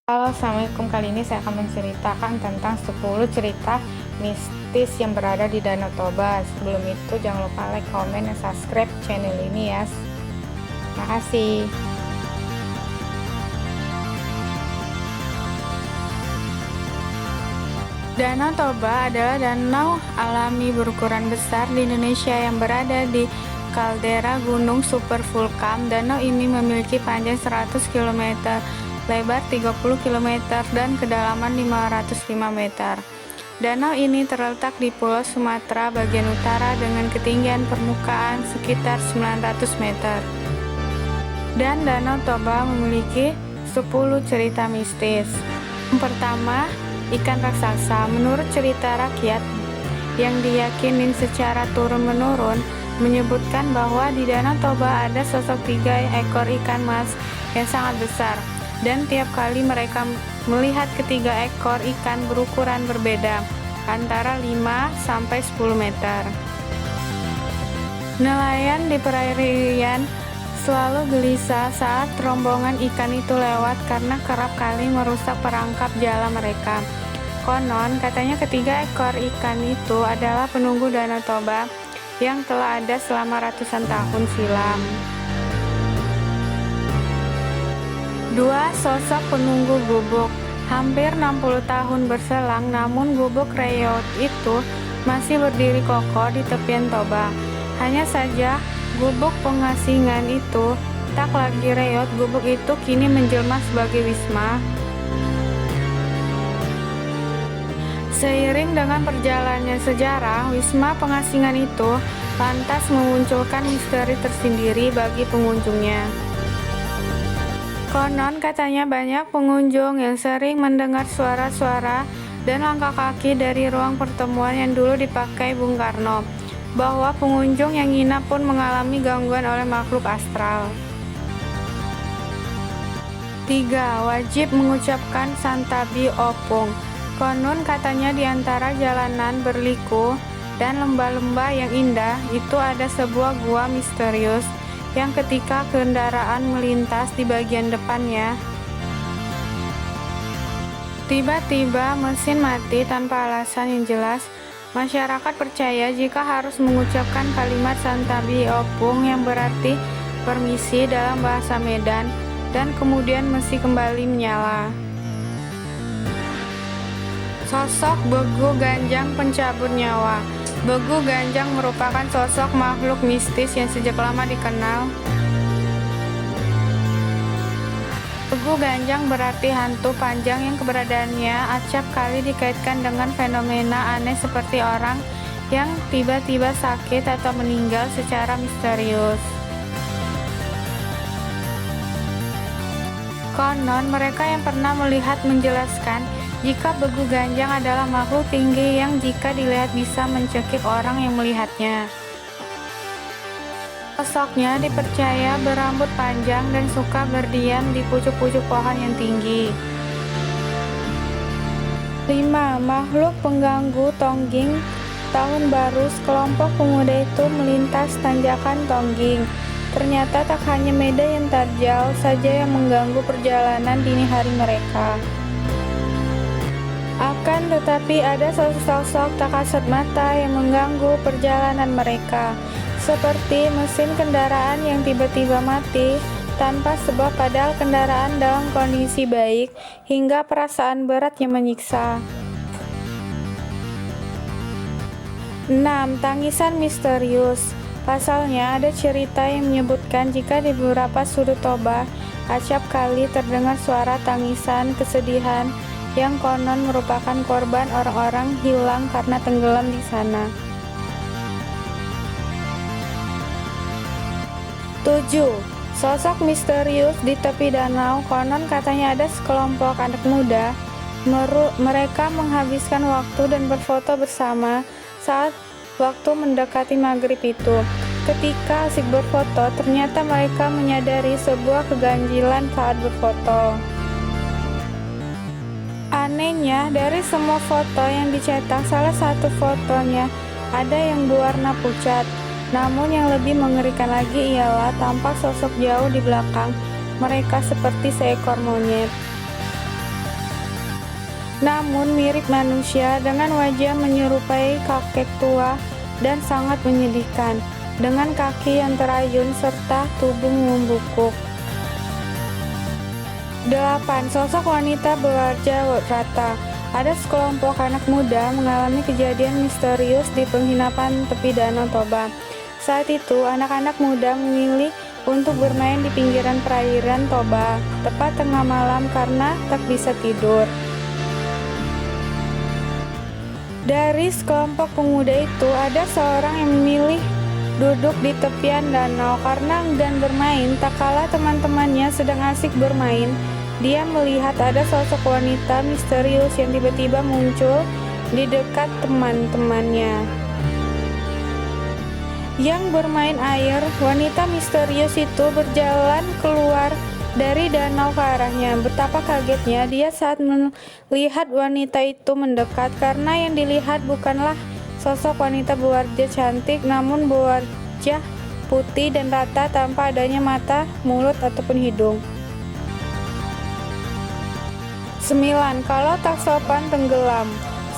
Halo, assalamualaikum. Kali ini saya akan menceritakan tentang 10 cerita mistis yang berada di Danau Toba. Sebelum itu jangan lupa like, komen, dan subscribe channel ini ya. Makasih. Danau Toba adalah danau alami berukuran besar di Indonesia yang berada di kaldera gunung super vulkan. Danau ini memiliki panjang 100 km, lebar 30 km, dan kedalaman 505 meter. Danau ini terletak di Pulau Sumatera bagian utara dengan ketinggian permukaan sekitar 900 meter. Dan Danau Toba memiliki 10 cerita mistis. Yang pertama, ikan raksasa. Menurut cerita rakyat yang diyakini secara turun-menurun, menyebutkan bahwa di Danau Toba ada sosok 3 ekor ikan mas yang sangat besar, dan tiap kali mereka melihat ketiga ekor ikan berukuran berbeda, antara 5-10 meter. Nelayan di perairan selalu gelisah saat rombongan ikan itu lewat karena kerap kali merusak perangkap jala mereka. Konon katanya ketiga ekor ikan itu adalah penunggu Danau Toba yang telah ada selama ratusan tahun silam. 2. Sosok penunggu gubuk. Hampir 60 tahun berselang, namun gubuk reot itu masih berdiri kokoh di tepian Toba. Hanya saja gubuk pengasingan itu tak lagi reot. Gubuk itu kini menjelma sebagai wisma. Seiring dengan perjalannya sejarah, wisma pengasingan itu lantas memunculkan misteri tersendiri bagi pengunjungnya. Konon katanya banyak pengunjung yang sering mendengar suara-suara dan langkah kaki dari ruang pertemuan yang dulu dipakai Bung Karno, bahwa pengunjung yang nginap pun mengalami gangguan oleh makhluk astral. 3. Wajib mengucapkan Santabi Opung. Konon katanya di antara jalanan berliku dan lembah-lembah yang indah itu ada sebuah gua misterius yang ketika kendaraan melintas di bagian depannya, tiba-tiba mesin mati tanpa alasan yang jelas. Masyarakat percaya jika harus mengucapkan kalimat Santabi Opung yang berarti permisi dalam bahasa Medan, dan kemudian mesin kembali menyala. Sosok Begu Ganjang pencabut nyawa. Begu Ganjang merupakan sosok makhluk mistis yang sejak lama dikenal. Begu Ganjang berarti hantu panjang yang keberadaannya acap kali dikaitkan dengan fenomena aneh seperti orang yang tiba-tiba sakit atau meninggal secara misterius. Konon mereka yang pernah melihat menjelaskan jika Begu Ganjang adalah makhluk tinggi yang jika dilihat bisa mencekik orang yang melihatnya. Sosoknya dipercaya berambut panjang dan suka berdiam di pucuk-pucuk pohon yang tinggi. 5. Makhluk pengganggu Tongging. Tahun baru, sekelompok pemuda itu melintas tanjakan Tongging. Ternyata tak hanya medan yang terjal saja yang mengganggu perjalanan dini hari mereka. Akan tetapi ada sosok-sosok tak kasat mata yang mengganggu perjalanan mereka, seperti mesin kendaraan yang tiba-tiba mati tanpa sebab padahal kendaraan dalam kondisi baik, hingga perasaan berat yang menyiksa. 6. Tangisan misterius. Pasalnya ada cerita yang menyebutkan jika di beberapa sudut Toba acap kali terdengar suara tangisan kesedihan yang konon merupakan korban orang-orang hilang karena tenggelam di sana. 7. Sosok misterius di tepi danau. Konon katanya ada sekelompok anak muda. Mereka menghabiskan waktu dan berfoto bersama saat waktu mendekati maghrib itu. Ketika asik berfoto, ternyata mereka menyadari sebuah keganjilan saat berfoto. Anehnya, dari semua foto yang dicetak, salah satu fotonya ada yang berwarna pucat. Namun yang lebih mengerikan lagi ialah tampak sosok jauh di belakang mereka seperti seekor monyet. namun mirip manusia dengan wajah menyerupai kakek tua dan sangat menyedihkan, dengan kaki yang terayun serta tubuh membungkuk. 8. Sosok wanita berwajah rata. Ada sekelompok anak muda mengalami kejadian misterius di penginapan tepi Danau Toba. Saat itu, anak-anak muda memilih untuk bermain di pinggiran perairan Toba, tepat tengah malam karena tak bisa tidur. Dari sekelompok pemuda itu, ada seorang yang memilih duduk di tepian danau karena enggan bermain. Tak kala teman-temannya sedang asik bermain, dia melihat ada sosok wanita misterius yang tiba-tiba muncul di dekat teman-temannya yang bermain air. Wanita misterius itu berjalan keluar dari danau ke arahnya. Betapa kagetnya dia saat melihat wanita itu mendekat, karena yang dilihat bukanlah sosok wanita berwajah cantik, namun berwajah putih dan rata tanpa adanya mata, mulut, ataupun hidung. 9. Kalau tak sopan, tenggelam.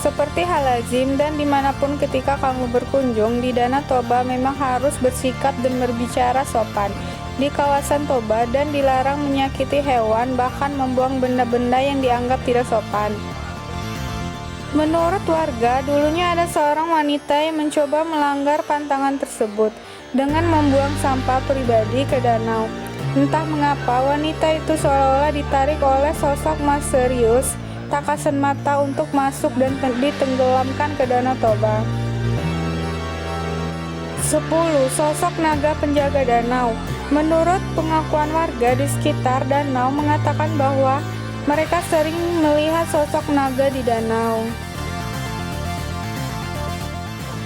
Seperti hal lazim dan dimanapun ketika kamu berkunjung di Danau Toba memang harus bersikap dan berbicara sopan di kawasan Toba, dan dilarang menyakiti hewan, bahkan membuang benda-benda yang dianggap tidak sopan. Menurut warga, dulunya ada seorang wanita yang mencoba melanggar pantangan tersebut dengan membuang sampah pribadi ke danau. Entah mengapa, wanita itu seolah-olah ditarik oleh sosok misterius, tak kasat mata untuk masuk dan ditenggelamkan ke Danau Toba. 10. Sosok naga penjaga danau. Menurut pengakuan warga di sekitar danau mengatakan bahwa mereka sering melihat sosok naga di danau.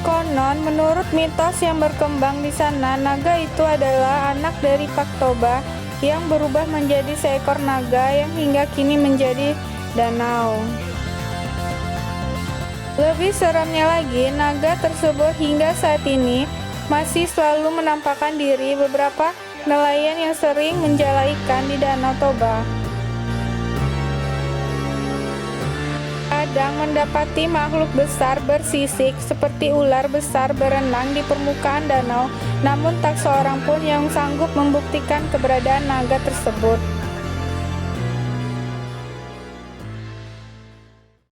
Konon, menurut mitos yang berkembang di sana, naga itu adalah anak dari Pak Toba yang berubah menjadi seekor naga yang hingga kini menjadi danau. Lebih seramnya lagi, naga tersebut hingga saat ini masih selalu menampakkan diri beberapa nelayan yang sering menjala ikan di Danau Toba. Kadang mendapati makhluk besar bersisik seperti ular besar berenang di permukaan danau, namun tak seorang pun yang sanggup membuktikan keberadaan naga tersebut.